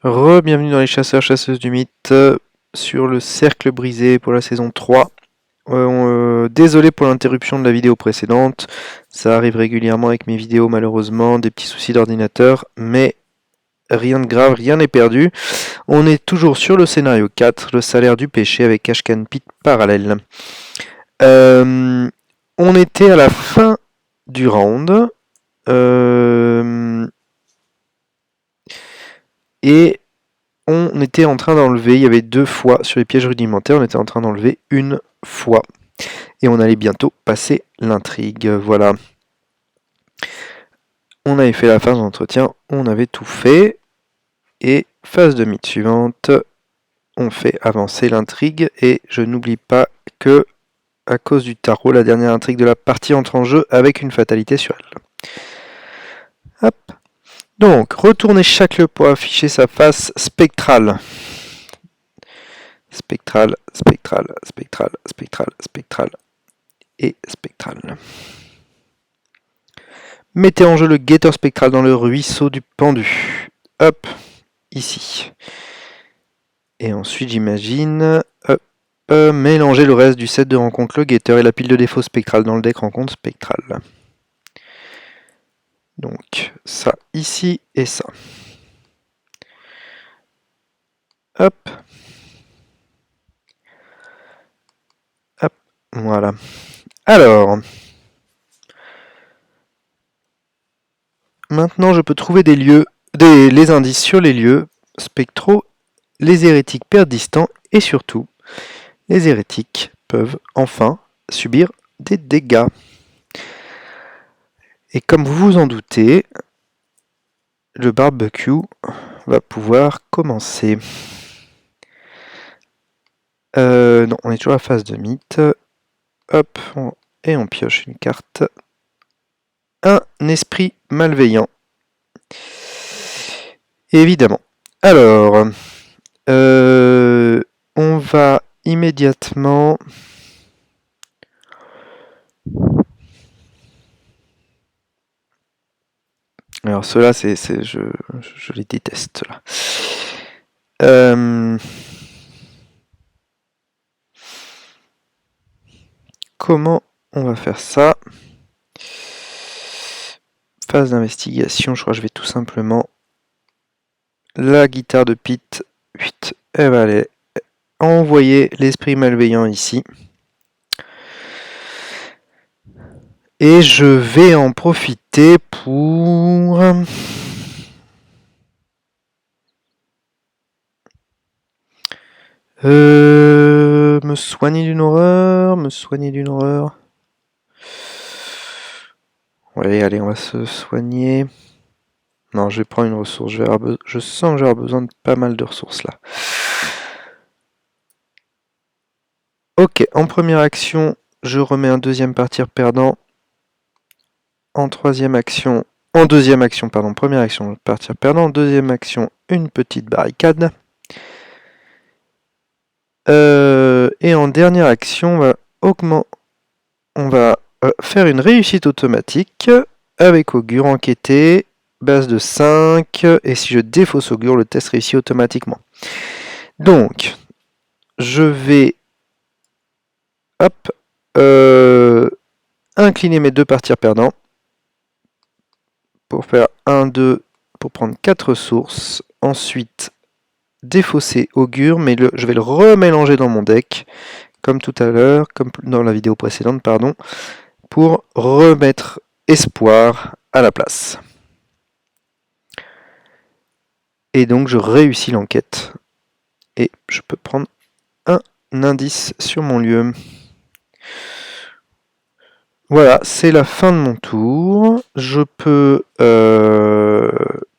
Bienvenue dans les chasseurs-chasseuses du mythe sur le cercle brisé pour la saison 3. Désolé pour l'interruption de la vidéo précédente, ça arrive régulièrement avec mes vidéos malheureusement, des petits soucis d'ordinateur, mais rien de grave, rien n'est perdu. On est toujours sur le scénario 4, le salaire du péché avec Ashcan Pit parallèle. On était à la fin du round. Et on était en train d'enlever, il y avait 2 fois sur les pièges rudimentaires, on était en train d'enlever une fois. Et on allait bientôt passer l'intrigue, voilà. On avait fait la phase d'entretien, on avait tout fait. Et phase de mythe suivante, on fait avancer l'intrigue. Et je n'oublie pas que, à cause du tarot, la dernière intrigue de la partie entre en jeu avec une fatalité sur elle. Hop. Donc, retournez chaque lieu pour afficher sa face spectrale. Spectrale, spectrale, spectrale, spectrale, spectrale et spectrale. Mettez en jeu le guetteur spectral dans le ruisseau du pendu. Hop, ici. Et ensuite, j'imagine, mélanger le reste du set de rencontre, le guetteur et la pile de défauts spectrales dans le deck rencontre spectrale. Donc, ça ici et ça. Hop. Hop, voilà. Alors, maintenant je peux trouver des lieux, les indices sur les lieux spectraux, les hérétiques perdent distants et surtout, les hérétiques peuvent enfin subir des dégâts. Et comme vous vous en doutez, le barbecue va pouvoir commencer. Non, on est toujours à la phase de mythe. Hop, et on pioche une carte. Un esprit malveillant. Évidemment. Alors, on va immédiatement... Alors ceux-là, je les déteste. Là. Comment on va faire ça? Phase d'investigation, je crois que je vais tout simplement... La guitare de Pete, elle va aller envoyer l'esprit malveillant ici. Et je vais en profiter pour... me soigner d'une horreur, Ouais, allez, on va se soigner. Non, je vais prendre une ressource. Je sens que j'ai besoin de pas mal de ressources là. Ok, en première action, je remets un deuxième partir perdant. En deuxième action, première action, partir perdant. En deuxième action, une petite barricade. Et en dernière action, on va faire une réussite automatique avec augure enquêté, base de 5, et si je défausse augure, le test réussit automatiquement. Donc, je vais incliner mes 2 partir perdants pour faire 1, 2, pour prendre 4 ressources. Ensuite, défausser augure, mais je vais le remélanger dans mon deck, comme tout à l'heure, comme dans la vidéo précédente, pardon, pour remettre espoir à la place. Et donc je réussis l'enquête. Et je peux prendre un indice sur mon lieu. Voilà, c'est la fin de mon tour. Je peux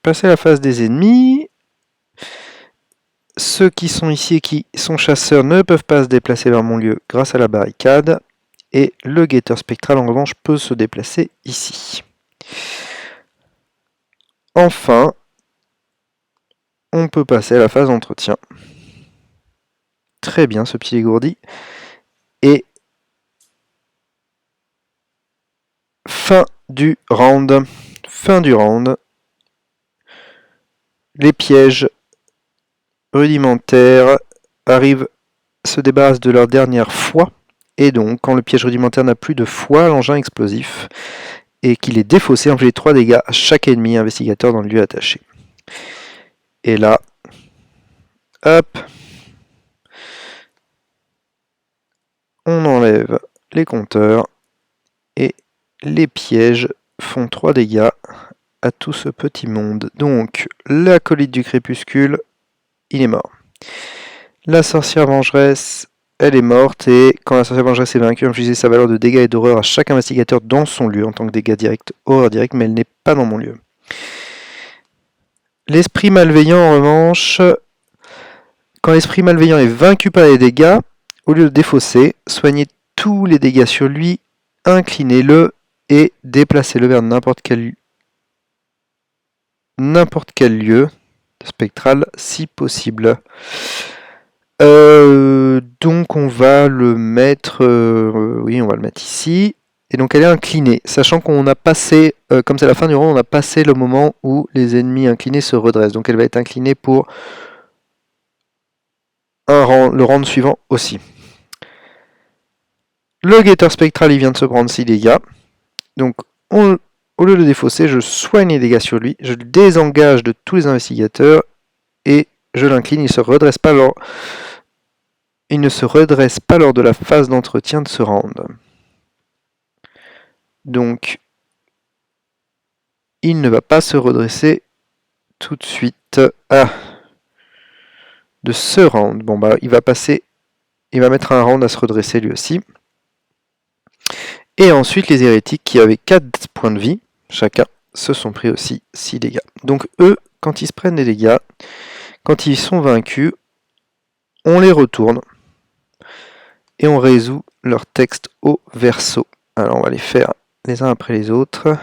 passer à la phase des ennemis. Ceux qui sont ici et qui sont chasseurs ne peuvent pas se déplacer vers mon lieu grâce à la barricade. Et le guetteur spectral en revanche peut se déplacer ici. Enfin, on peut passer à la phase d'entretien. Très bien ce petit dégourdi. Et fin du round. Les pièges rudimentaires se débarrassent de leur dernière foi, et donc quand le piège rudimentaire n'a plus de foi, l'engin explosif, et qu'il est défaussé, inflige 3 dégâts à chaque ennemi investigateur dans le lieu attaché. Et là, hop, on enlève les compteurs, et les pièges font 3 dégâts à tout ce petit monde. Donc, l'acolyte du crépuscule, il est mort. La sorcière vengeresse, elle est morte, et quand la sorcière vengeresse est vaincue, infliger sa valeur de dégâts et d'horreur à chaque investigateur dans son lieu, en tant que dégâts directs, horreur directe, mais elle n'est pas dans mon lieu. L'esprit malveillant, en revanche, quand l'esprit malveillant est vaincu par les dégâts, au lieu de défausser, soignez tous les dégâts sur lui, inclinez-le et déplacez-le vers n'importe quel lieu spectral si possible. Donc on va le mettre, oui, on va le mettre ici. Et donc elle est inclinée, sachant qu'on a passé, comme c'est la fin du round, on a passé le moment où les ennemis inclinés se redressent. Donc elle va être inclinée pour le round suivant aussi. Le guetteur spectral, il vient de se prendre 6 dégâts. Donc au lieu de le défausser, je soigne les dégâts sur lui, je le désengage de tous les investigateurs et je l'incline. Il ne se redresse pas lors de la phase d'entretien de ce round. Donc, il ne va pas se redresser tout de suite de ce round. Bon, bah, il va mettre un round à se redresser lui aussi. Et ensuite, les hérétiques qui avaient 4 points de vie, chacun, se sont pris aussi 6 dégâts. Donc, eux, quand ils se prennent des dégâts, quand ils sont vaincus, on les retourne et on résout leur texte au verso. Alors, on va les faire les uns après les autres.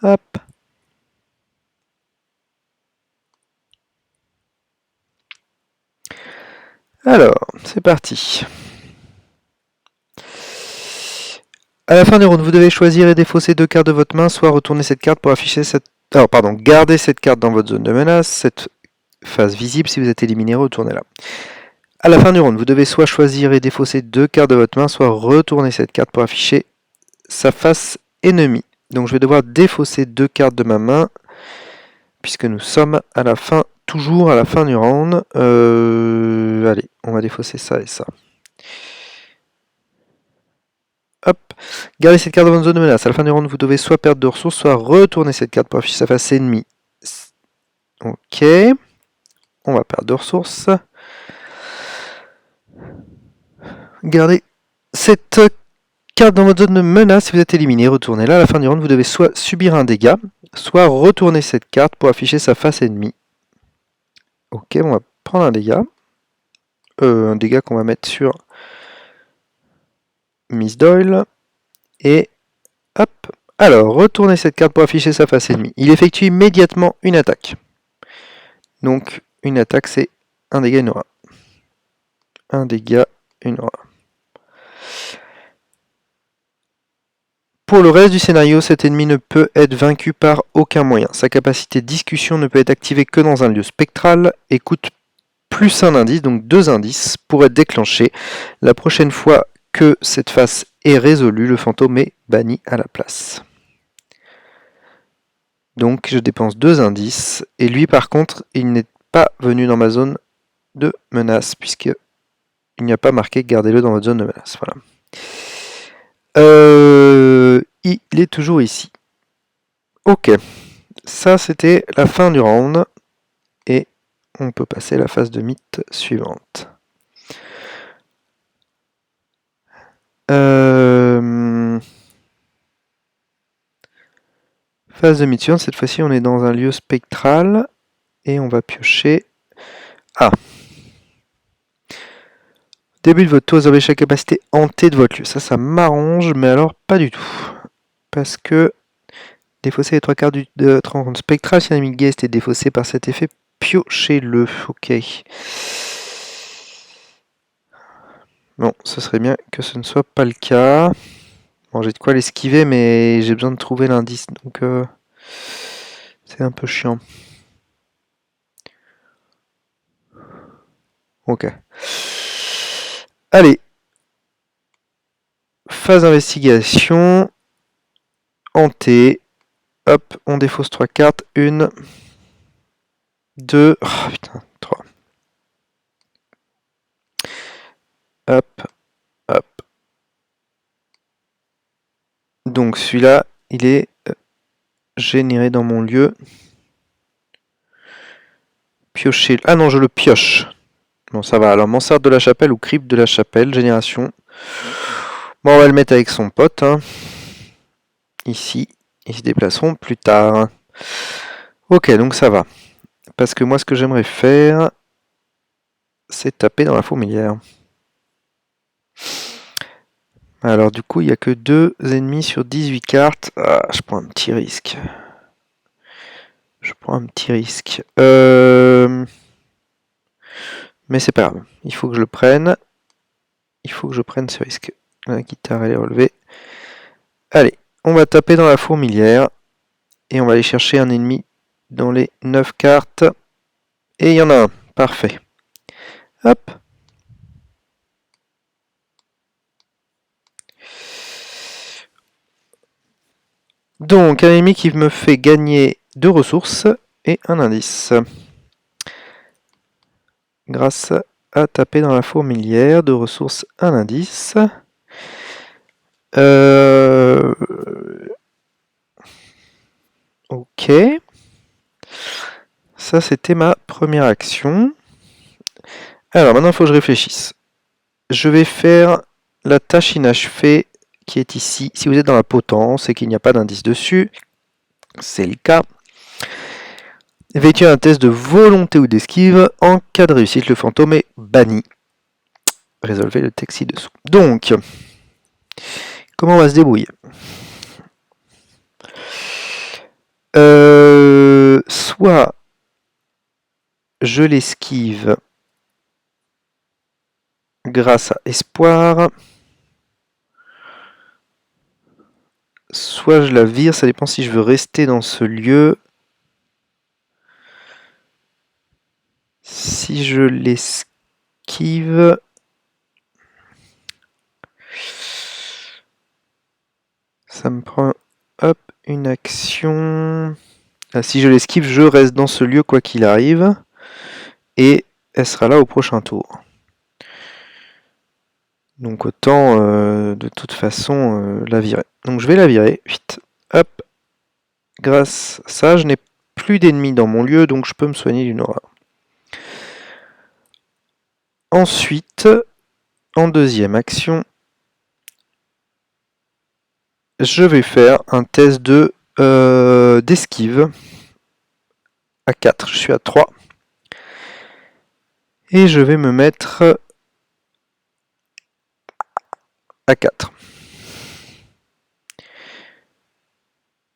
Hop. Alors, c'est parti. À la fin du round, vous devez choisir et défausser 2 cartes de votre main, soit retourner cette carte pour afficher garder cette carte dans votre zone de menace, cette face visible. Si vous êtes éliminé, retournez-la. À la fin du round, vous devez soit choisir et défausser 2 cartes de votre main, soit retourner cette carte pour afficher sa face ennemie. Donc je vais devoir défausser 2 cartes de ma main, puisque nous sommes à la fin, toujours à la fin du round. Allez, on va défausser ça et ça. Hop, gardez cette carte dans votre zone de menace. À la fin du round, vous devez soit perdre de ressources, soit retourner cette carte pour afficher sa face ennemie. Ok, on va perdre de ressources. Gardez cette carte dans votre zone de menace. Si vous êtes éliminé, retournez-la. À la fin du round, vous devez soit subir un dégât, soit retourner cette carte pour afficher sa face ennemie. Ok, on va prendre un dégât. Un dégât qu'on va mettre sur Miss Doyle. Et hop. Alors, retournez cette carte pour afficher sa face ennemie. Il effectue immédiatement une attaque. Donc, une attaque, c'est un dégât, une aura. Un dégât, une aura. Pour le reste du scénario, cet ennemi ne peut être vaincu par aucun moyen. Sa capacité de discussion ne peut être activée que dans un lieu spectral et coûte plus un indice, donc 2 indices, pour être déclenché. La prochaine fois que cette phase est résolue, le fantôme est banni à la place. Donc je dépense 2 indices, et lui par contre, il n'est pas venu dans ma zone de menace, puisque il n'y a pas marqué « Gardez-le dans votre zone de menace ». Voilà. Il est toujours ici. Ok, ça c'était la fin du round, et on peut passer à la phase de mythe suivante. Phase de mythe suivante, cette fois-ci on est dans un lieu spectral, et on va piocher... Ah, début de votre tour, vous avez chaque capacité hantée de votre lieu. Ça m'arrange, mais alors pas du tout. Parce que défausser les 3 cartes de rencontre spectrale, si un ennemi guest est défaussé par cet effet, piochez-le. Ok. Bon, ce serait bien que ce ne soit pas le cas. Bon, j'ai de quoi l'esquiver, mais j'ai besoin de trouver l'indice, donc c'est un peu chiant. Ok. Allez. Phase d'investigation. Hanté. Hop, on défausse 3 cartes. 1, 2, oh, putain, 3. Hop, hop. Donc celui-là, il est généré dans mon lieu. Piocher. Ah non, je le pioche. Bon, ça va. Alors, mansarde de la chapelle ou crypte de la chapelle, génération. Bon, on va le mettre avec son pote. Hein. Ici. Ils se déplaceront plus tard. Ok, donc ça va. Parce que moi, ce que j'aimerais faire, c'est taper dans la fourmilière. Alors, du coup, il n'y a que 2 ennemis sur 18 cartes. Ah, je prends un petit risque. Mais c'est pas grave. Il faut que je le prenne. Il faut que je prenne ce risque. La guitare, elle est relevée. Allez, on va taper dans la fourmilière. Et on va aller chercher un ennemi dans les 9 cartes. Et il y en a un. Parfait. Hop. Donc, un ennemi qui me fait gagner 2 ressources et un indice. Grâce à taper dans la fourmilière, 2 ressources, un indice. Ok. Ça, c'était ma première action. Alors, maintenant, il faut que je réfléchisse. Je vais faire la tâche inachevée qui est ici. Si vous êtes dans la potence et qu'il n'y a pas d'indice dessus, c'est le cas. Effectuez un test de volonté ou d'esquive. En cas de réussite, le fantôme est banni. Résolvez le texte ci-dessous. Donc, comment on va se débrouiller? Soit je l'esquive grâce à espoir, soit je la vire, ça dépend si je veux rester dans ce lieu. Si je l'esquive, ça me prend hop, une action. Ah, si je l'esquive, je reste dans ce lieu quoi qu'il arrive. Et elle sera là au prochain tour. Donc autant de toute façon la virer. Donc je vais la virer, vite. Hop. Grâce à ça, je n'ai plus d'ennemis dans mon lieu, donc je peux me soigner d'une aura. Ensuite, en deuxième action, je vais faire un test de d'esquive à 4. Je suis à 3. Et je vais me mettre à 4.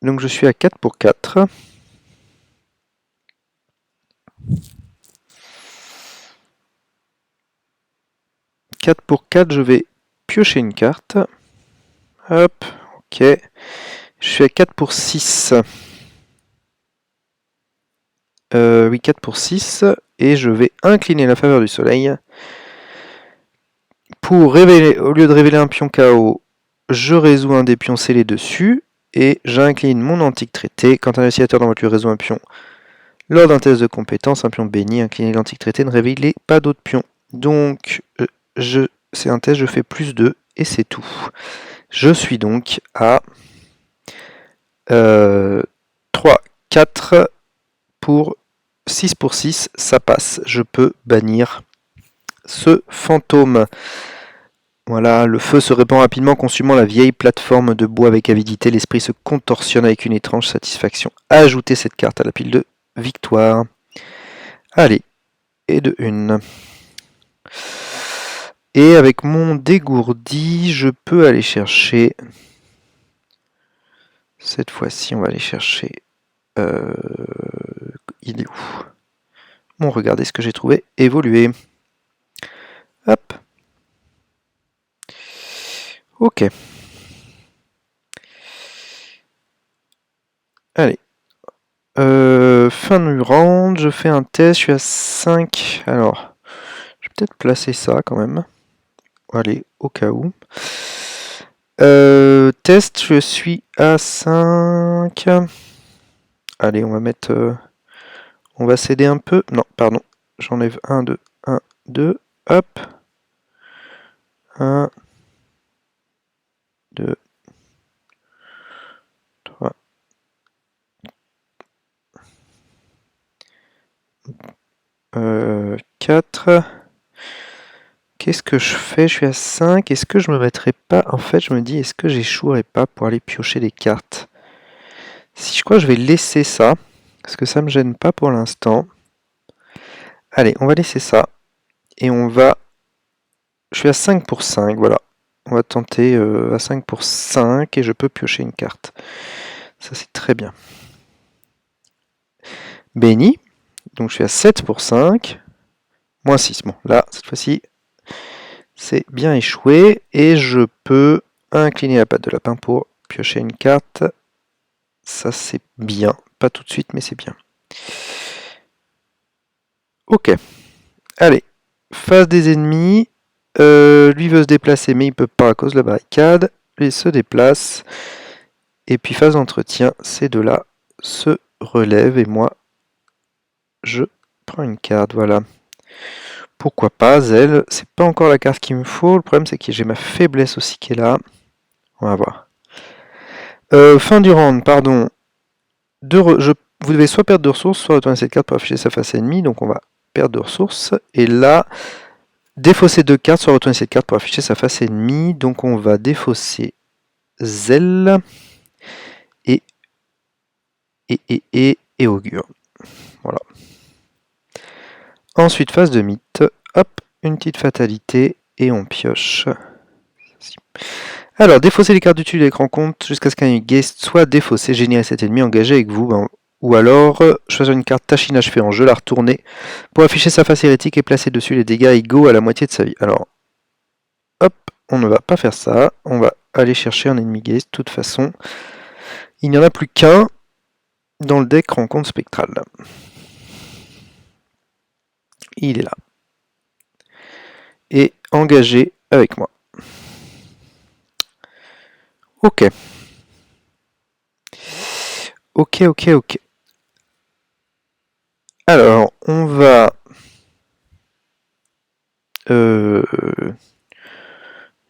Donc je suis à 4 pour 4. Pour 4, je vais piocher une carte. Hop, ok. Je suis à 4 pour 6. Oui, 4 pour 6. Et je vais incliner la faveur du soleil. Pour révéler, au lieu de révéler un pion KO, je résous un des pions scellés dessus. Et j'incline mon antique traité. Quand un utilisateur dans votre lieu résout un pion lors d'un test de compétence, un pion béni, incliné l'antique traité, ne révélez pas d'autres pions. Donc, c'est un test, je fais plus 2 et c'est tout. Je suis donc à 3, 4 pour 6 pour 6, ça passe. Je peux bannir ce fantôme. Voilà, le feu se répand rapidement, consumant la vieille plateforme de bois avec avidité. L'esprit se contorsionne avec une étrange satisfaction. Ajoutez cette carte à la pile de victoire. Allez, et de 1. Et avec mon dégourdi, je peux aller chercher... Cette fois-ci, on va aller chercher... il est où? Bon, regardez ce que j'ai trouvé. Évoluer. Hop. Ok. Allez. Fin du round, je fais un test, je suis à 5. Alors, je vais peut-être placer ça quand même. Allez, au cas où. Test, je suis à 5. Allez, on va mettre... on va céder un peu. Non, pardon. J'enlève 1, 2, 1, 2. Hop. 1, 2, 3, 4. Qu'est-ce que je fais? Je suis à 5. Est-ce que je me mettrais pas... En fait, je me dis, est-ce que j'échouerais pas pour aller piocher des cartes? Si je crois que je vais laisser ça, parce que ça me gêne pas pour l'instant. Allez, on va laisser ça. Et on va... Je suis à 5 pour 5, voilà. On va tenter à 5 pour 5 et je peux piocher une carte. Ça, c'est très bien. Béni. Donc je suis à 7 pour 5. Moins 6. Bon, là, cette fois-ci, c'est bien échoué. Et je peux incliner la patte de lapin pour piocher une carte. Ça, c'est bien. Pas tout de suite, mais c'est bien. Ok. Allez. Face des ennemis. Lui veut se déplacer, mais il peut pas à cause de la barricade. Il se déplace. Et puis phase d'entretien, ces deux-là se relèvent. Et moi, je prends une carte. Voilà. Pourquoi pas, Zelle. C'est pas encore la carte qu'il me faut. Le problème, c'est que j'ai ma faiblesse aussi qui est là. On va voir. Fin du round, pardon. Vous devez soit perdre de ressources, soit retourner cette carte pour afficher sa face ennemie. Donc on va perdre de ressources. Et là, défausser deux cartes, soit retourner cette carte pour afficher sa face ennemie. Donc on va défausser Zelle et Augure. Voilà. Ensuite, phase de mythe. Hop, une petite fatalité et on pioche. Alors, défausser les cartes du dessus de l'écran compte jusqu'à ce qu'un guest soit défaussé, générer cet ennemi engagé avec vous. Ou alors, choisir une carte tachinage fait en jeu, la retourner pour afficher sa face hérétique et placer dessus les dégâts égaux à la moitié de sa vie. Alors, hop, on ne va pas faire ça. On va aller chercher un ennemi guest. De toute façon, il n'y en a plus qu'un dans le deck rencontre spectrale. Il est là. Et engagé avec moi. Ok. Ok. Alors, on va...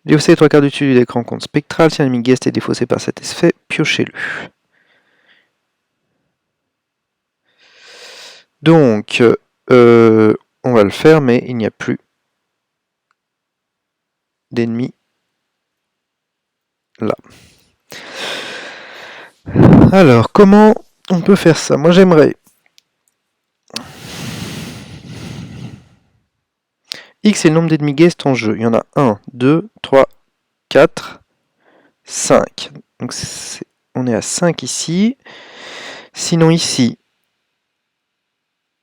défausser les trois quarts du dessus du deck rencontre spectrale. Si un ennemi guest est défaussé par cet effet, piochez-le. Donc, on va le faire, mais il n'y a plus d'ennemis là. Alors, comment on peut faire ça? Moi, j'aimerais... X est le nombre d'ennemis guest en jeu. Il y en a 1, 2, 3, 4, 5. Donc, on est à 5 ici. Sinon, ici,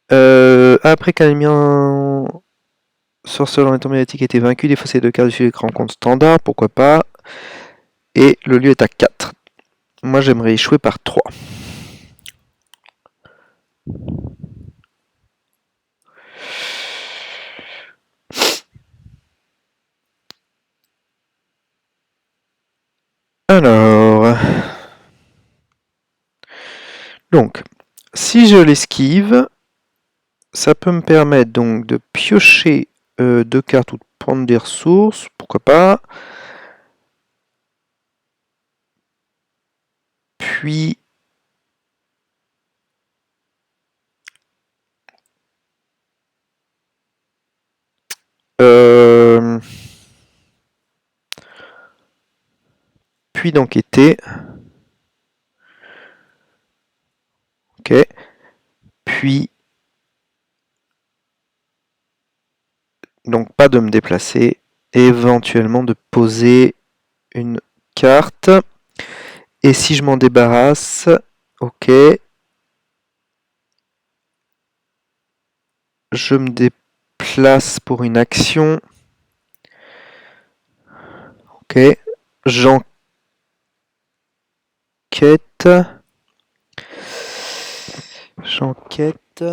après qu'un ennemi sorceleur en état médiatique a été vaincu, défausser deux cartes dessus l'écran compte standard, pourquoi pas. Et le lieu est à 4. Moi, j'aimerais échouer par 3. Alors... Donc, si je l'esquive, ça peut me permettre donc de piocher deux cartes ou de prendre des ressources, pourquoi pas. Puis... puis d'enquêter. Ok. Puis... Donc pas de me déplacer. Éventuellement de poser une carte. Et si je m'en débarrasse... Ok. Je me déplace pour une action. Ok. J'enquête. J'enquête.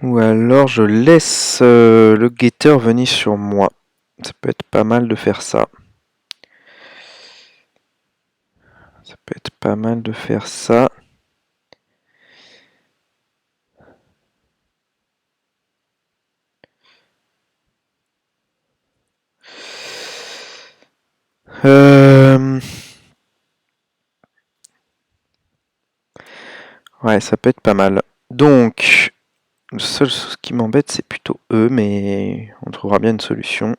Ou alors je laisse le guetteur venir sur moi. Ça peut être pas mal de faire ça. Ça peut être pas mal de faire ça. Ouais, ça peut être pas mal. Donc, le seul ce qui m'embête, c'est plutôt eux, mais on trouvera bien une solution.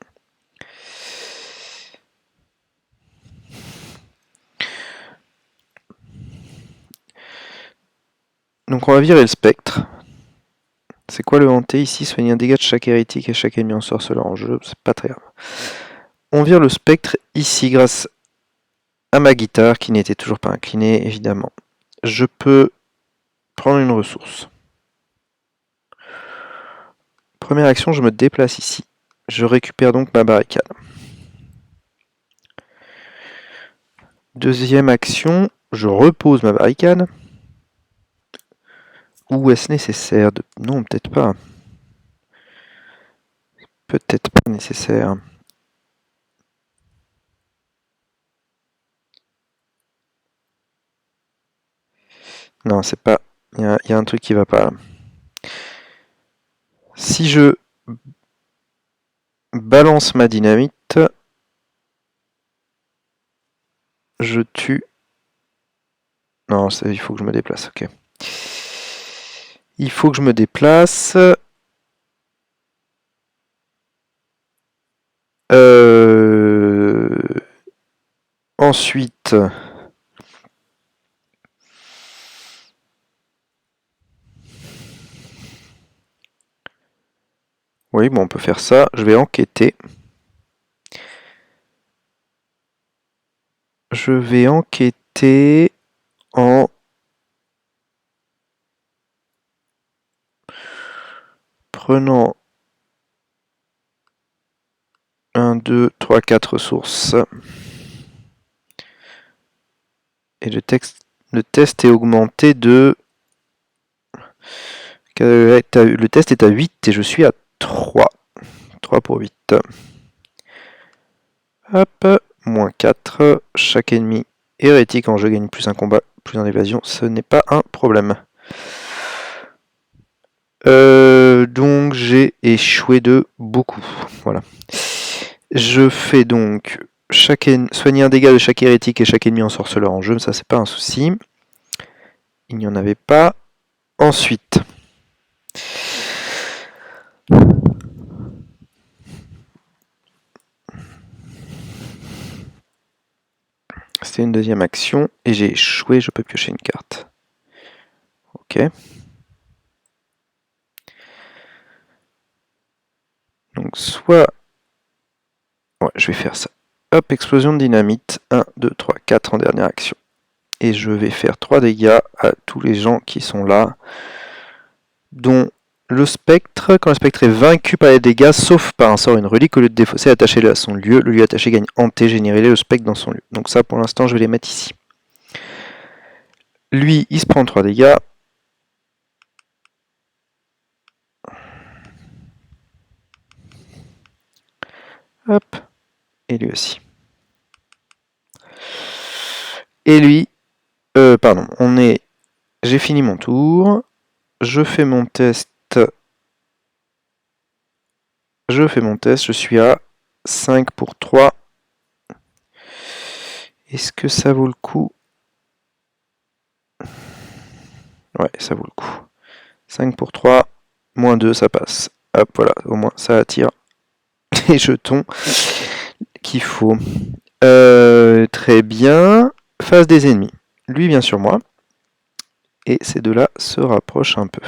Donc on va virer le spectre. C'est quoi le hanté ici? Soigner un dégât de chaque hérétique et chaque ennemi en sorceleur en jeu, c'est pas très grave. On vire le spectre ici grâce à ma guitare qui n'était toujours pas inclinée, évidemment. Je peux prendre une ressource. Première action, je me déplace ici. Je récupère donc ma barricade. Deuxième action, je repose ma barricade. Ou est-ce nécessaire de... Non, peut-être pas. Peut-être pas nécessaire. Non, c'est pas... Il y a un truc qui va pas. Si je balance ma dynamite, je tue... Non, il faut que je me déplace, ok. Il faut que je me déplace. Ensuite... Oui, bon, on peut faire ça. Je vais enquêter. Je vais enquêter en... prenant 1, 2, 3, 4 ressources. Et le test est augmenté de... Le test est à 8 et je suis à 3. 3 pour 8. Hop, moins 4. Chaque ennemi hérétique en jeu gagne plus un combat, plus un évasion. Ce n'est pas un problème. Donc j'ai échoué de beaucoup. Voilà. Je fais donc soigner un dégât de chaque hérétique et chaque ennemi en sorceleur en jeu. Ça, c'est pas un souci. Il n'y en avait pas. Ensuite... C'était une deuxième action et j'ai échoué, je peux piocher une carte. Ok. Donc soit... Ouais, je vais faire ça. Hop, explosion de dynamite. 1, 2, 3, 4 en dernière action. Et je vais faire 3 dégâts à tous les gens qui sont là. Dont le spectre. Quand le spectre est vaincu par les dégâts, sauf par un sort, une relique, au lieu de défausser, attachez-le à son lieu. Le lieu attaché gagne hanté, générez-le le spectre dans son lieu. Donc ça, pour l'instant, je vais les mettre ici. Lui, il se prend 3 dégâts. Hop. Et lui aussi. Et lui... pardon, j'ai fini mon tour. Je fais mon test. Je suis à 5 pour 3. Est-ce que ça vaut le coup? Ouais, ça vaut le coup. 5 pour 3, moins 2, ça passe. Hop, voilà, au moins ça attire les jetons qu'il faut. Très bien. Face des ennemis. Lui vient sur moi. Et ces deux-là se rapprochent un peu.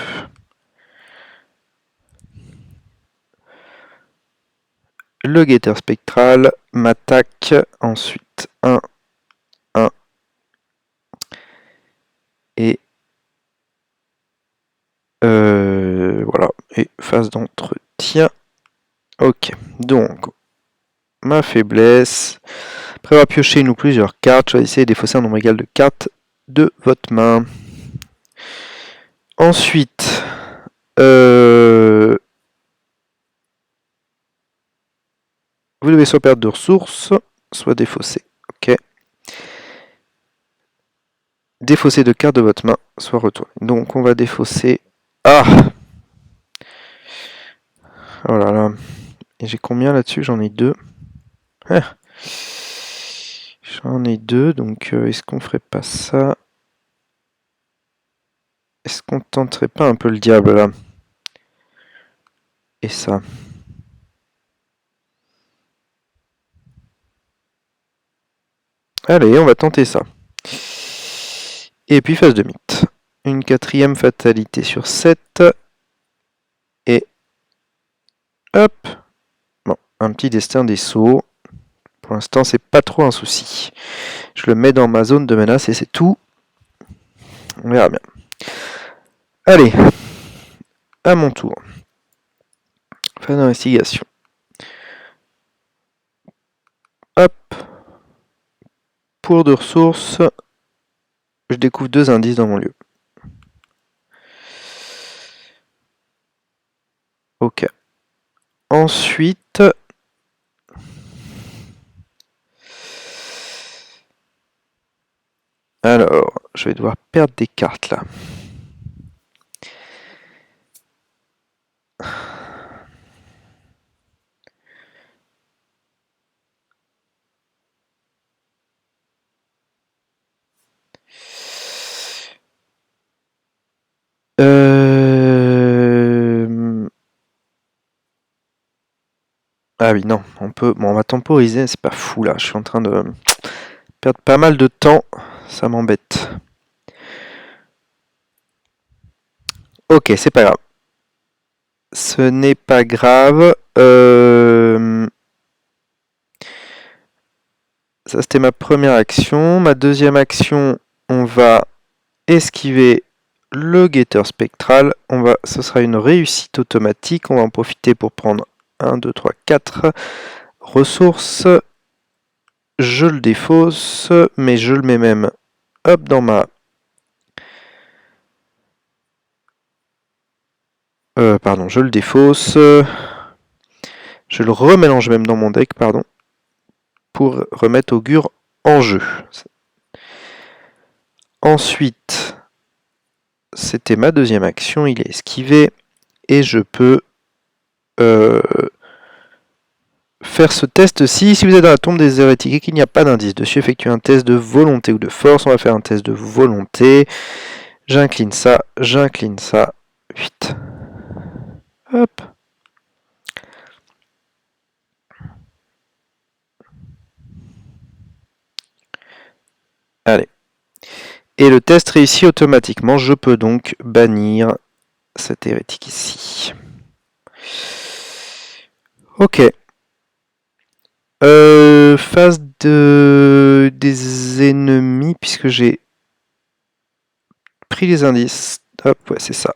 Le guetteur spectral m'attaque. Ensuite, 1, 1, Et voilà, et phase d'entretien. Ok, donc ma faiblesse. Après avoir pioché une ou plusieurs cartes, choisissez et défaussez un nombre égal de cartes de votre main. Ensuite, vous devez soit perdre de ressources, soit défausser. Ok. Défausser de cartes de votre main, soit retourner. Donc on va défausser. Ah! Oh là là. Et j'ai combien là-dessus? J'en ai 2. Ah. J'en ai 2, donc est-ce qu'on ferait pas ça? Est-ce qu'on tenterait pas un peu le diable là? Et ça. Allez, on va tenter ça. Et puis phase de mythe. Une quatrième fatalité sur 7. Et hop. Bon, un petit destin des sauts. Pour l'instant, c'est pas trop un souci. Je le mets dans ma zone de menace et c'est tout. On verra bien. Allez, à mon tour. Phase d'investigation. Hop. Pour de ressources, je découvre 2 indices dans mon lieu. Ok. Ensuite, alors, je vais devoir perdre des cartes là. Ah oui, non, on peut. Bon, on va temporiser, c'est pas fou là. Je suis en train de perdre pas mal de temps. Ça m'embête. Ok, c'est pas grave. Ce n'est pas grave. Ça, c'était ma première action. Ma deuxième action, on va esquiver le guetteur spectral. Ce sera une réussite automatique. On va en profiter pour prendre 1, 2, 3, 4 ressources. Je le défausse, mais je le mets même hop dans ma... pardon, je le défausse. Je le remélange même dans mon deck, pardon, pour remettre Augure en jeu. Ensuite, c'était ma deuxième action, il est esquivé, et je peux faire ce test-ci. Si vous êtes dans la tombe des hérétiques et qu'il n'y a pas d'indice dessus, effectuez un test de volonté ou de force. On va faire un test de volonté. J'incline ça, 8. Hop. Allez. Et le test réussit automatiquement. Je peux donc bannir cet hérétique ici. Ok. Phase des ennemis, puisque j'ai pris les indices. Hop, ouais, c'est ça.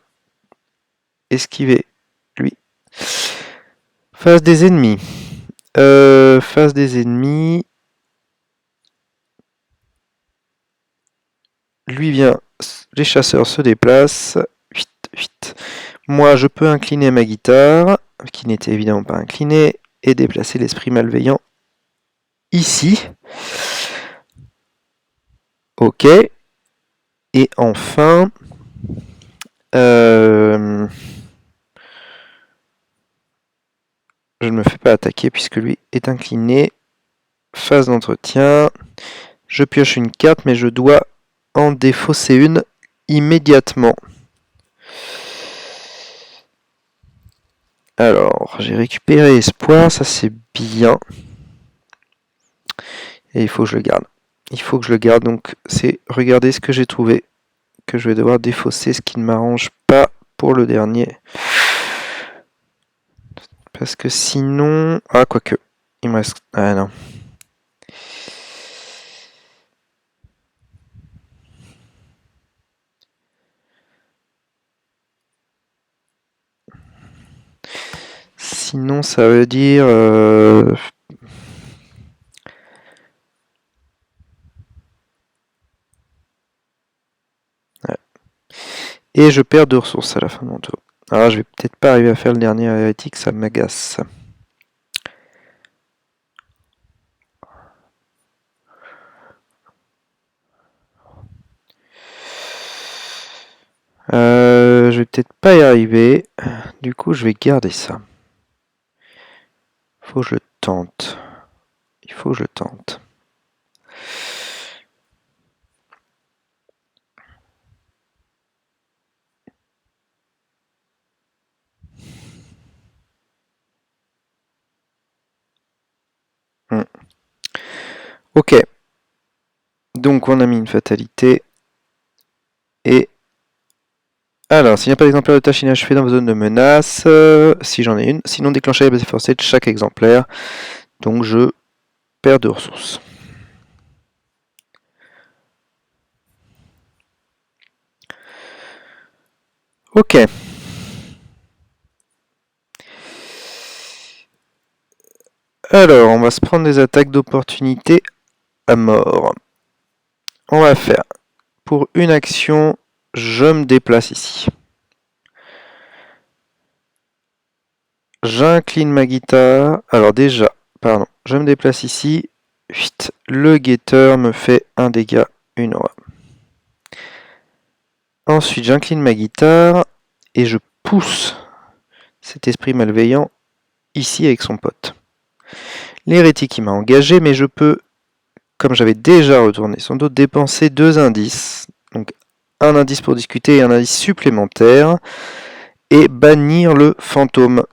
Esquiver, lui. Phase des ennemis. Phase des ennemis. Lui vient, les chasseurs se déplacent. 8, 8. Moi, je peux incliner ma guitare, qui n'était évidemment pas inclinée, et déplacer l'esprit malveillant ici. Ok. Et enfin, je ne me fais pas attaquer puisque lui est incliné. Phase d'entretien. Je pioche une carte, mais je dois en défausser une immédiatement. Alors, j'ai récupéré espoir, ça c'est bien. Et il faut que je le garde. Il faut que je le garde, donc c'est regarder ce que j'ai trouvé, que je vais devoir défausser, ce qui ne m'arrange pas pour le dernier. Parce que sinon... Ah, quoique. Il me reste... Ah non. Sinon, ça veut dire... Ouais. Et je perds 2 ressources à la fin de mon tour. Alors, je vais peut-être pas arriver à faire le dernier hérétique, ça m'agace. Je vais peut-être pas y arriver. Du coup, je vais garder ça. Faut que je le tente. Il faut que je le tente. Ok. Donc, on a mis une fatalité. Et... Alors, s'il n'y a pas d'exemplaire de tâche inachevée dans vos zones de menace, si j'en ai une, sinon déclenchez la base forcée de chaque exemplaire. Donc, je perds 2 ressources. Ok. Alors, on va se prendre des attaques d'opportunité à mort. On va faire, pour une action, je me déplace ici. J'incline ma guitare. Alors déjà, pardon, je me déplace ici. Vite, le guetteur me fait un dégât, une aura. Ensuite, j'incline ma guitare et je pousse cet esprit malveillant ici avec son pote. L'hérétique, il m'a engagé, mais je peux, comme j'avais déjà retourné son dos, dépenser 2 indices. Donc un indice pour discuter et un indice supplémentaire. Et bannir le fantôme.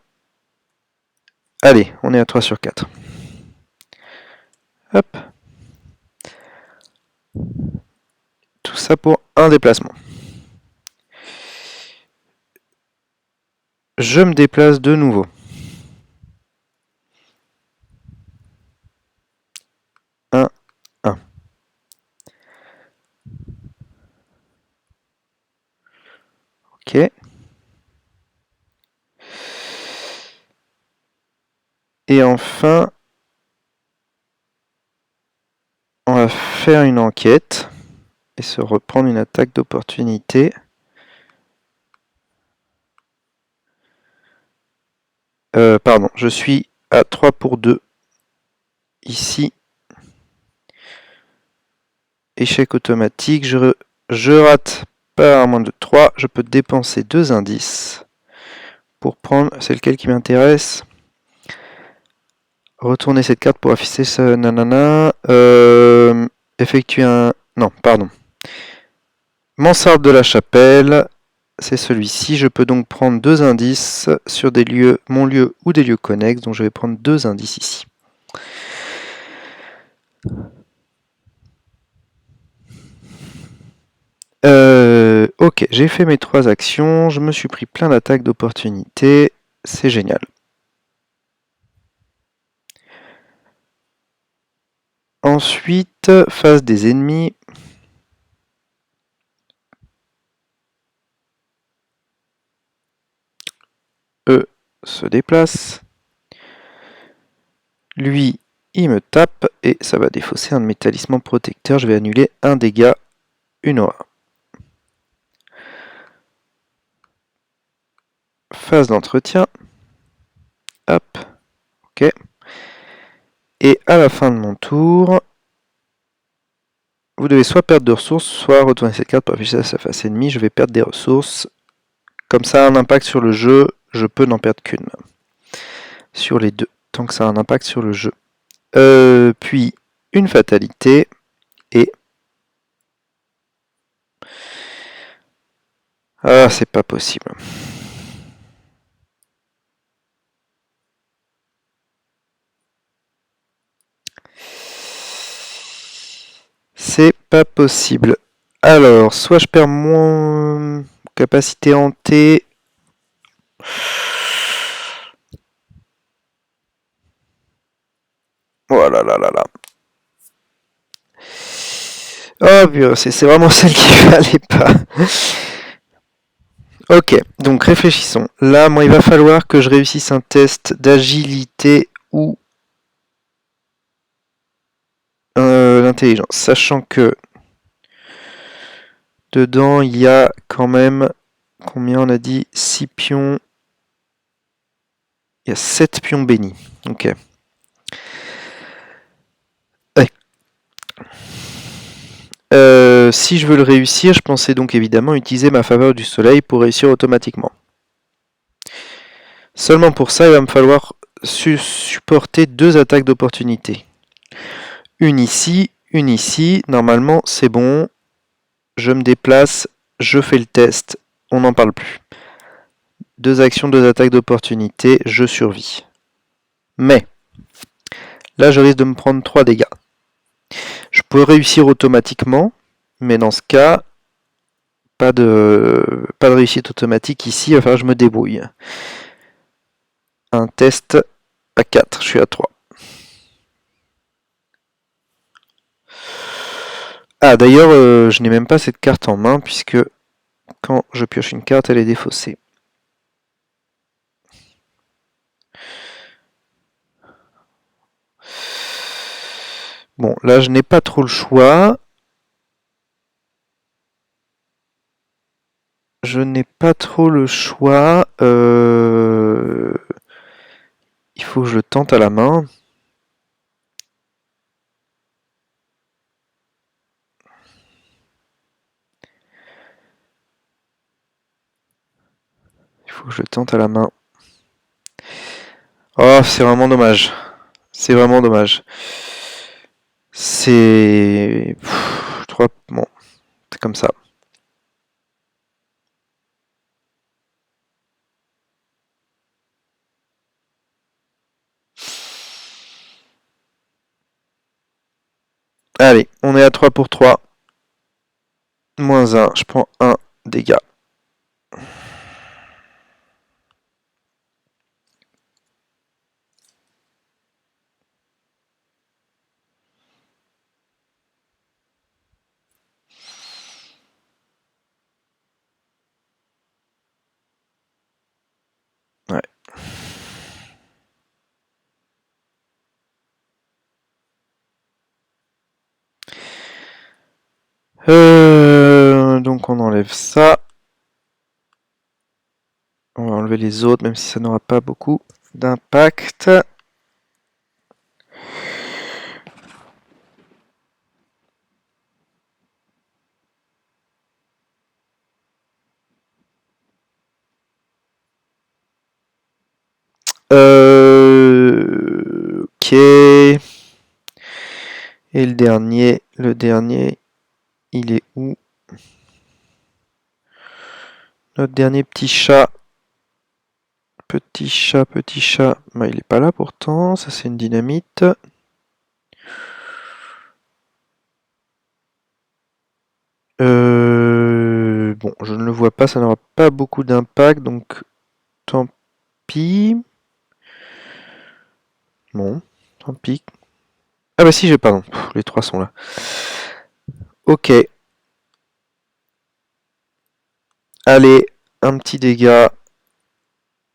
Allez, on est à 3 sur 4. Hop. Tout ça pour un déplacement. Je me déplace de nouveau. Un. Ok. Et enfin, on va faire une enquête et se reprendre une attaque d'opportunité. Pardon, je suis à 3 pour 2. Ici, échec automatique. Je rate par moins de 3. Je peux dépenser 2 indices pour prendre, c'est lequel qui m'intéresse. Retourner cette carte pour afficher ce nanana. Effectuer un... Non, pardon. Mansarde de la chapelle. C'est celui-ci. Je peux donc prendre 2 indices sur des lieux, mon lieu ou des lieux connexes. Donc je vais prendre 2 indices ici. Ok, j'ai fait mes 3 actions. Je me suis pris plein d'attaques d'opportunité. C'est génial. Ensuite, face des ennemis. Eux se déplacent. Lui, il me tape et ça va défausser un de mes talismans protecteurs. Je vais annuler un dégât, une aura. Phase d'entretien. Hop. Ok. Et à la fin de mon tour, vous devez soit perdre de ressources, soit retourner cette carte pour afficher à sa face ennemie. Je vais perdre des ressources. Comme ça a un impact sur le jeu, je peux n'en perdre qu'une. Sur les deux, tant que ça a un impact sur le jeu. Puis, une fatalité. Et... Ah, c'est pas possible. C'est pas possible. Alors, soit je perds mon capacité hantée. Oh là là là là. Oh, c'est vraiment celle qui fallait pas. Ok, donc réfléchissons. Là, moi, il va falloir que je réussisse un test d'agilité ou d'intelligence, sachant que dedans, il y a quand même, combien on a dit 6 pions, il y a 7 pions bénis. Ok. Ouais. Si je veux le réussir, je pensais donc évidemment utiliser ma faveur du soleil pour réussir automatiquement. Seulement pour ça, il va me falloir supporter 2 attaques d'opportunité. Une ici. Normalement, c'est bon. Je me déplace, je fais le test. On n'en parle plus. 2 actions, 2 attaques d'opportunité, je survis. Mais, là, je risque de me prendre 3 dégâts. Je peux réussir automatiquement, mais dans ce cas, pas de réussite automatique ici, il va falloir que je me débrouille. Un test à 4, je suis à 3. Ah, d'ailleurs, je n'ai même pas cette carte en main, puisque quand je pioche une carte, elle est défaussée. Bon, là, je n'ai pas trop le choix. Je n'ai pas trop le choix. Il faut que je le tente à la main. Il faut que je le tente à la main. Oh, c'est vraiment dommage. C'est vraiment dommage. C'est... Bon, c'est comme ça. Allez, on est à 3 pour 3. Moins 1, je prends 1 dégât. Ouais. Donc on enlève ça. On va enlever les autres, même si ça n'aura pas beaucoup d'impact. Ok. Et le dernier, il est où? Notre dernier petit chat. Petit chat. Bah, il est pas là pourtant. Ça, c'est une dynamite. Bon, je ne le vois pas. Ça n'aura pas beaucoup d'impact. Donc, tant pis. Bon, tant pis. Ah bah si, j'ai pas. Non. Les 3 sont là. Ok. Allez, un petit dégât.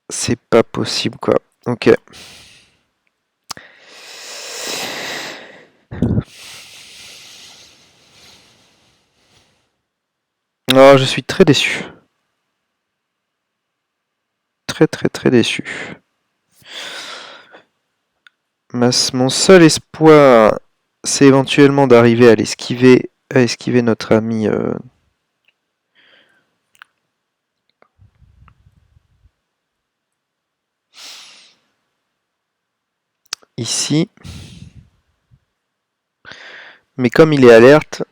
C'est pas possible, quoi. Ok. Oh, je suis très déçu. Très déçu. Mon seul espoir, c'est éventuellement d'arriver à esquiver notre ami. Ici. Mais comme il est alerte,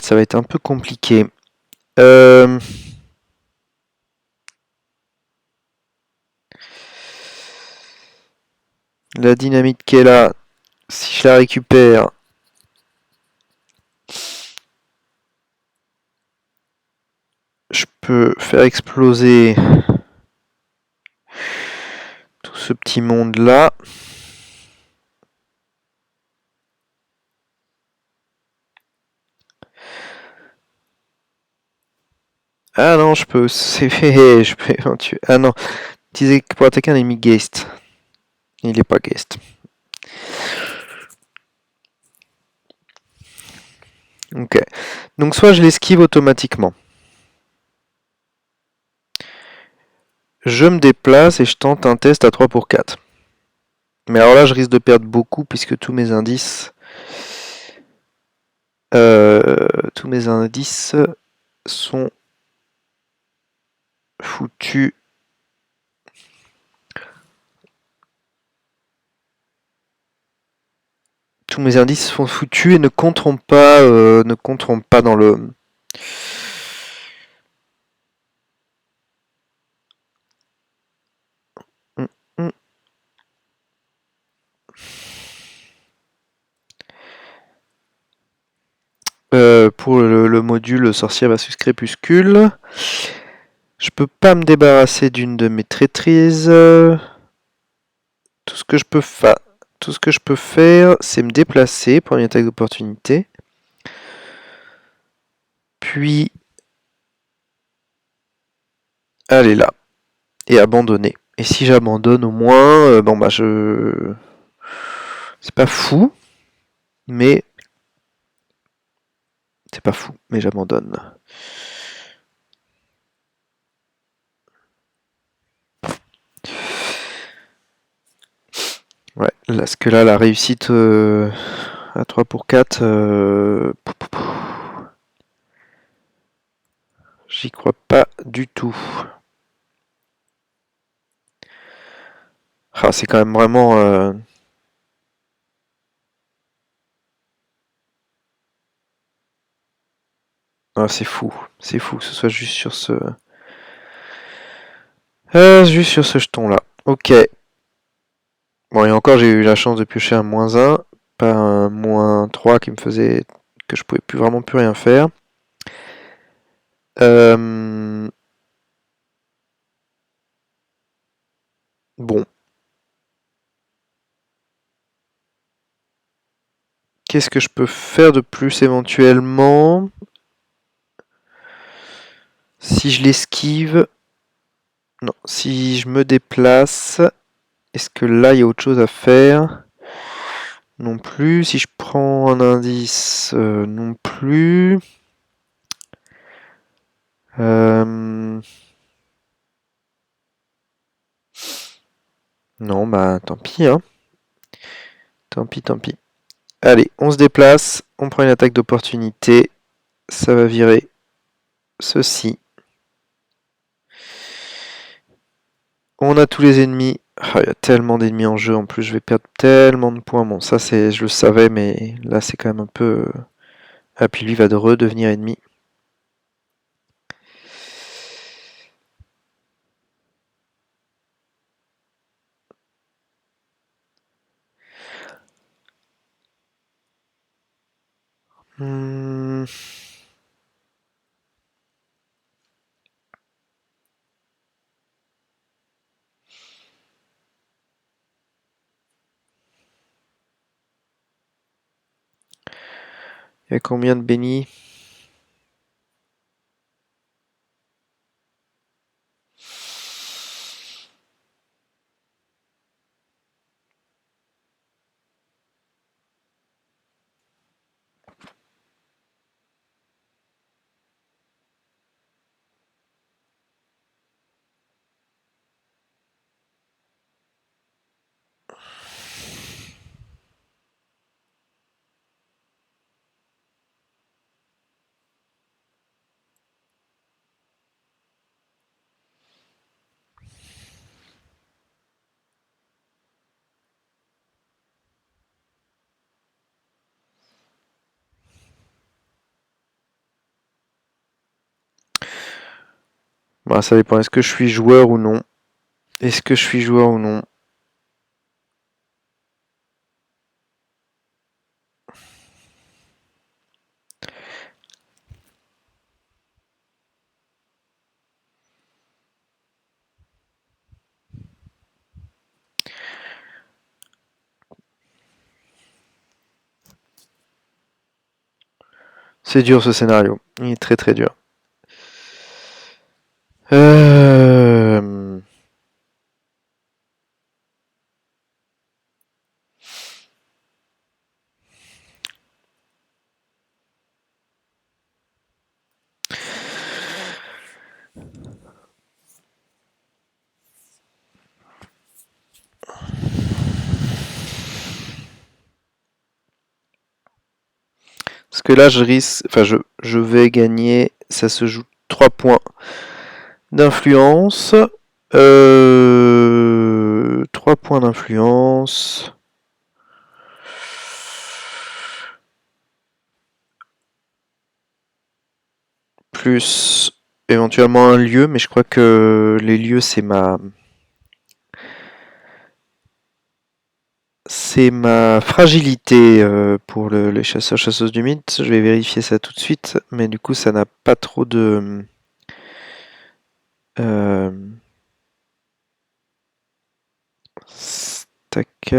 ça va être un peu compliqué. La dynamite qui est là, si je la récupère, je peux faire exploser tout ce petit monde-là. Ah non, je peux... je peux éventuellement... Ah non, disais que pour attaquer un ennemi Geist. Il est pas Geist. Ok. Donc soit je l'esquive automatiquement. Je me déplace et je tente un test à 3 pour 4. Mais alors là, je risque de perdre beaucoup puisque tous mes indices sont foutus. Tous mes indices sont foutus et ne compteront pas dans le... Pour le module sorcière versus crépuscule. Je peux pas me débarrasser d'une de mes traîtrises. Tout ce que je peux faire, c'est me déplacer pour une attaque d'opportunité. Puis aller là. Et abandonner. Et si j'abandonne au moins, bon bah je... C'est pas fou, mais... C'est pas fou, mais j'abandonne. Ouais, parce que là, la réussite à 3 pour 4, j'y crois pas du tout. Ah, c'est quand même vraiment... Ah, c'est fou que ce soit juste sur ce jeton-là. Ok. Bon, et encore, j'ai eu la chance de piocher un -1, pas un -3 qui me faisait que je pouvais vraiment plus rien faire. Bon. Qu'est-ce que je peux faire de plus éventuellement? Si je l'esquive... Non, si je me déplace... Est-ce que là, il y a autre chose à faire? Non plus. Si je prends un indice, non plus. Non, bah tant pis, hein. Tant pis, tant pis. Allez, on se déplace, on prend une attaque d'opportunité. Ça va virer ceci. On a tous les ennemis. Ah, il y a tellement d'ennemis en jeu, en plus je vais perdre tellement de points. Bon, ça c'est, je le savais, mais là c'est quand même un peu... Ah, puis lui va redevenir ennemi. Hmm. Il y a combien de bénis? Bah, ça dépend, est-ce que je suis joueur ou non? Est-ce que je suis joueur ou non? C'est dur ce scénario. Il est très très dur. Parce que là, je risque, enfin, je vais gagner. Ça se joue 3 points d'influence. 3 points d'influence. Plus éventuellement un lieu, mais je crois que les lieux, c'est ma fragilité pour les chasseurs-chasseuses du mythe. Je vais vérifier ça tout de suite, mais du coup, ça n'a pas trop de... Tac.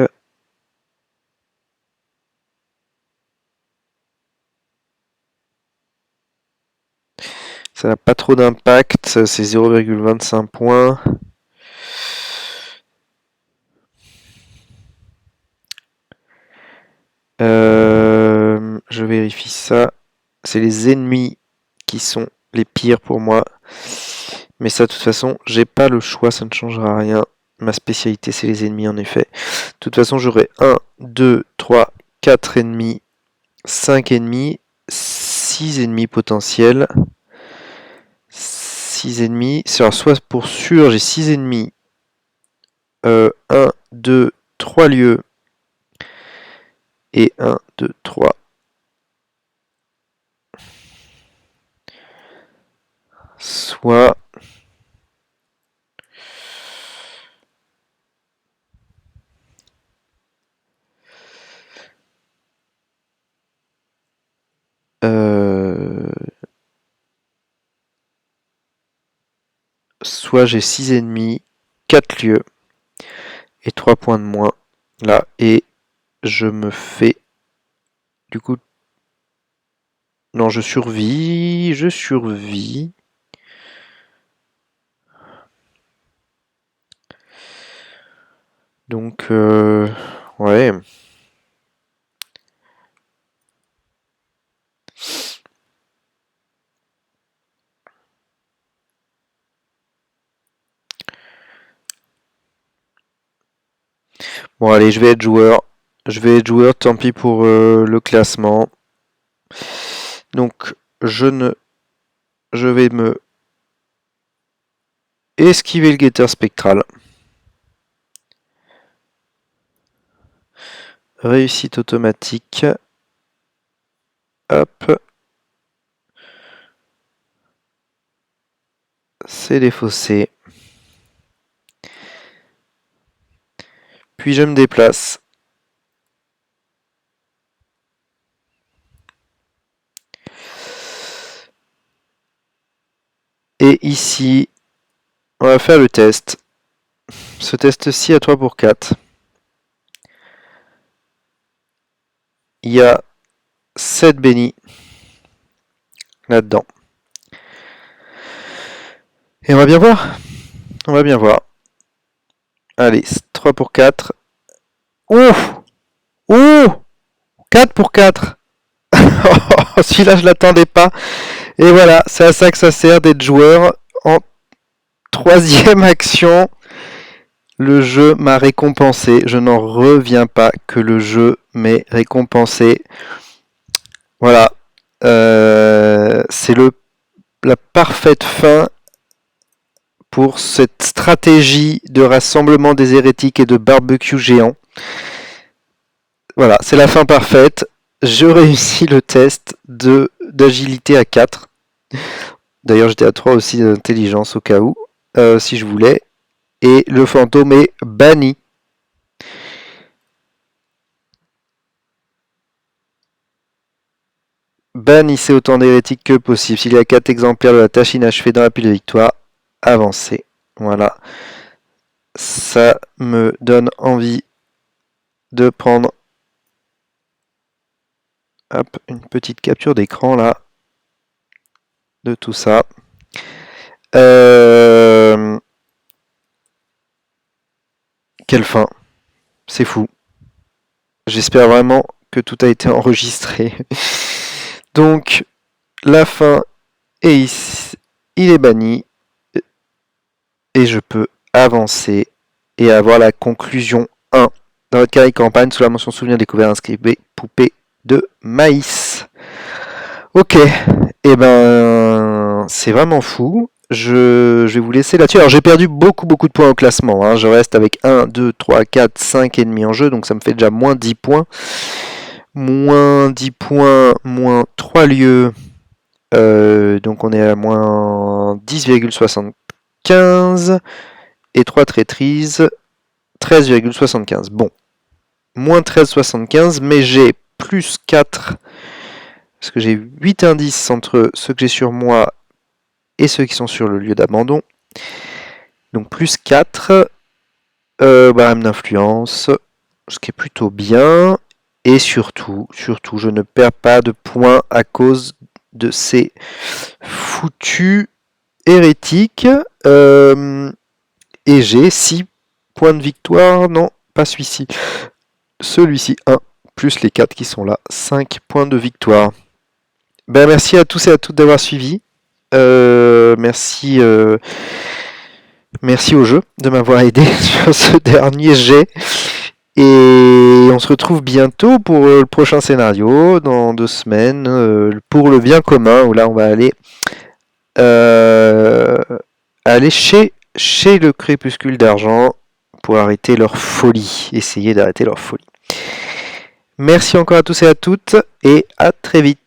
Ça n'a pas trop d'impact, c'est 0,25 points. Je vérifie ça. C'est les ennemis qui sont les pires pour moi. Mais ça, de toute façon, j'ai pas le choix, ça ne changera rien. Ma spécialité, c'est les ennemis, en effet. De toute façon, j'aurai 1, 2, 3, 4 ennemis, 5 ennemis, 6 ennemis potentiels. 6 ennemis. Alors, soit pour sûr, j'ai 6 ennemis. 1, 2, 3 lieux. Et 1, 2, 3. Soit... soit j'ai 6 ennemis, 4 lieux et 3 points de moins. Là, et je me fais... Du coup... Non, je survis. Je survis. Donc, ouais. Bon, allez, je vais être joueur. Je vais être joueur, tant pis pour le classement. Donc, je vais me esquiver le guetteur spectral. Réussite automatique. Hop. C'est défaussé. Puis je me déplace. Et ici, on va faire le test. Ce test-ci à 3 pour 4. Il y a 7 bénis là-dedans. Et on va bien voir. On va bien voir. Allez, 3 pour 4. Ouh! Ouh! 4 pour 4. Celui-là, je l'attendais pas. Et voilà, c'est à ça que ça sert d'être joueur. En troisième action, le jeu m'a récompensé. Je n'en reviens pas que le jeu m'ait récompensé. Voilà. C'est la parfaite fin pour cette stratégie de rassemblement des hérétiques et de barbecue géant. Voilà, c'est la fin parfaite. Je réussis le test d'agilité à 4. D'ailleurs, j'étais à 3 aussi d'intelligence au cas où, si je voulais. Et le fantôme est banni. Bannissez autant d'hérétiques que possible. S'il y a 4 exemplaires de la tâche inachevée dans la pile de victoire, avancez. Voilà. Ça me donne envie de prendre une petite capture d'écran là. de tout ça. Quelle fin. C'est fou. J'espère vraiment que tout a été enregistré. Donc, la fin est ici. Il est banni. Et je peux avancer et avoir la conclusion 1. Dans votre carré campagne, sous la mention souvenir découvert, inscrivez poupée de maïs. Ok, et ben c'est vraiment fou. Je vais vous laisser là-dessus. Alors j'ai perdu beaucoup de points au classement. Hein. Je reste avec 1, 2, 3, 4, 5 et demi en jeu. Donc ça me fait déjà moins 10 points. Moins 10 points, moins 3 lieux. Donc on est à moins 10,75. Et 3 traîtrises, 13,75. Bon, moins 13,75, mais j'ai plus 4. Parce que j'ai 8 indices entre ceux que j'ai sur moi et ceux qui sont sur le lieu d'abandon. Donc plus 4, barème d'influence, ce qui est plutôt bien. Et surtout, je ne perds pas de points à cause de ces foutus hérétiques. Et j'ai 6 points de victoire. Non, pas celui-ci. Celui-ci, 1, plus les 4 qui sont là. 5 points de victoire. Ben, merci à tous et à toutes d'avoir suivi. Merci au jeu de m'avoir aidé sur ce dernier jet. Et on se retrouve bientôt pour le prochain scénario, dans 2 semaines, pour le bien commun, où là on va aller chez le crépuscule d'argent pour arrêter leur folie, essayer d'arrêter leur folie. Merci encore à tous et à toutes, et à très vite.